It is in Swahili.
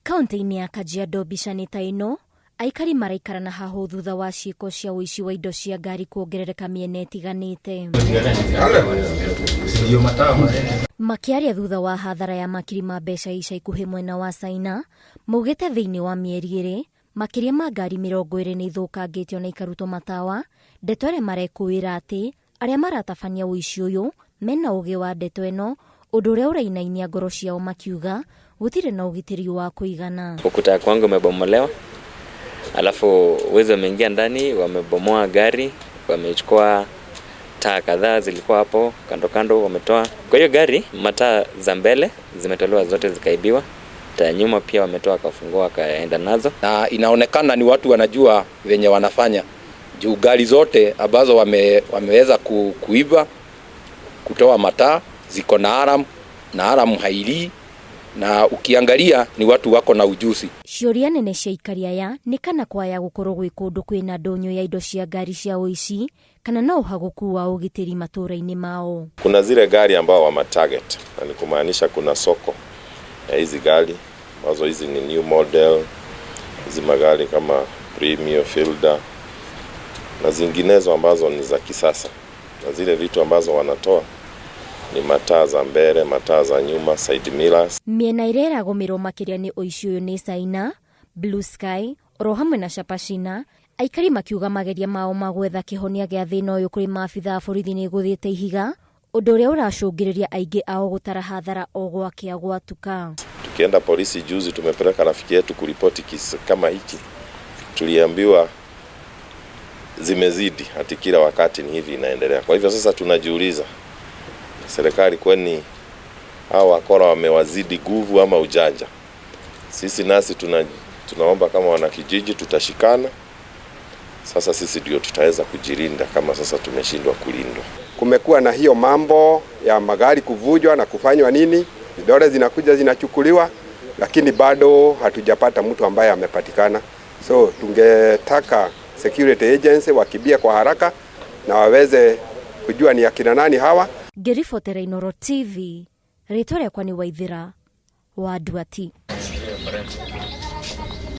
Kaunti-inĩ ya Kajiado bica-inĩ ta ĩno, aikari maraikara na hahu thutha wa ciĩko cia ũici wa indo cia ngari kuongerereka mĩena ĩtiganĩte. Makĩaria thutha wa hathara ya makiri ma mbeca ica ikuhĩ mwena wa China, maugĩte thĩinĩ wa mĩeri ĩrĩ, makĩria ma ngari 20 nĩ ithũkangĩtio na ikarutwo matawa. Ndeto ĩrĩa marekũĩra atĩ arĩa maratabania ũici ũyũ mena ũgĩ wa ndeto ĩno, ũndũ ũrĩa ũrainainia ngoro ciao makiuga gũtirĩ na ũgitĩri wa kũigana. Ukuta kwangu umebomolewa, alafu wezi wameingia ndani, wamebomoa gari, wamechukua taa kadhaa zilikuwa hapo kando kando wametoa. Kwa hiyo gari, mataa za mbele zimetolewa zote zikaibiwa. Taa nyuma pia wametoa kafungua wakaenda nazo. Na inaonekana ni watu wanajua venye wanafanya. Juu gari zote ambazo wameweza kuiba, kutoa mataa, ziko na alarm hailii. Na ukiangalia ni watu wako na ujuzi. Ciũria nene cia aikari aya nĩ kana kwaya gũkorwo gwĩ kũndũ kwĩna ndonyo ya indo cia ngari cia ũici kana na ũhagũku wa ũgitĩri matũũra-inĩ mao. Kuna zile gari ambao wama target, na ni kumaanisha kuna soko ya hizi gari ambazo hizi ni new model, hizi magari kama Premium, Fielder na zinginezo ambazo ni za kisasa. Na zile vitu ambazo wanatoa ni mataa za mbele, mataa za nyuma, side mirrors. Mĩena ĩrĩa ĩragũmĩrwo makĩria nĩ ũici ũyũ nĩ China, Blue Sky, oro hamwe na Chapachina. Aikari makiuga mageria mao magwetha kĩhonia gĩa thĩna ũyũ kũrĩ maabitha a borithi nĩ gũthiĩte ihiga, ũndũ ũrĩa ũracũngĩrĩria aingĩ ao gũtara hathara o gwakĩa gwatuka. Tukienda polisi juzi tumepeleka rafiki yetu kuripoti kisa kama hiki. Tuliambiwa zimezidi, hati kila wakati ni hivi inaendelea. Kwa hivyo sasa tunajiuliza, serikali kwani hao wakora wamewazidi nguvu ama ujanja? Sisi nasi tunaomba kama wanakijiji tutashikana. Sasa sisi ndio tutaweza kujilinda kama sasa tumeshindwa kulindwa. Kumekuwa na hiyo mambo ya magari kuvujwa na kufanywa nini, vidole zinakuja zinachukuliwa, lakini bado hatujapata mtu ambaye amepatikana. So tungetaka security agency wakibia kwa haraka na waweze kujua ni akina nani hawa. Ngĩribotera Inooro TV, rĩtwa rĩakwa nĩ Waithĩra wa Nduati.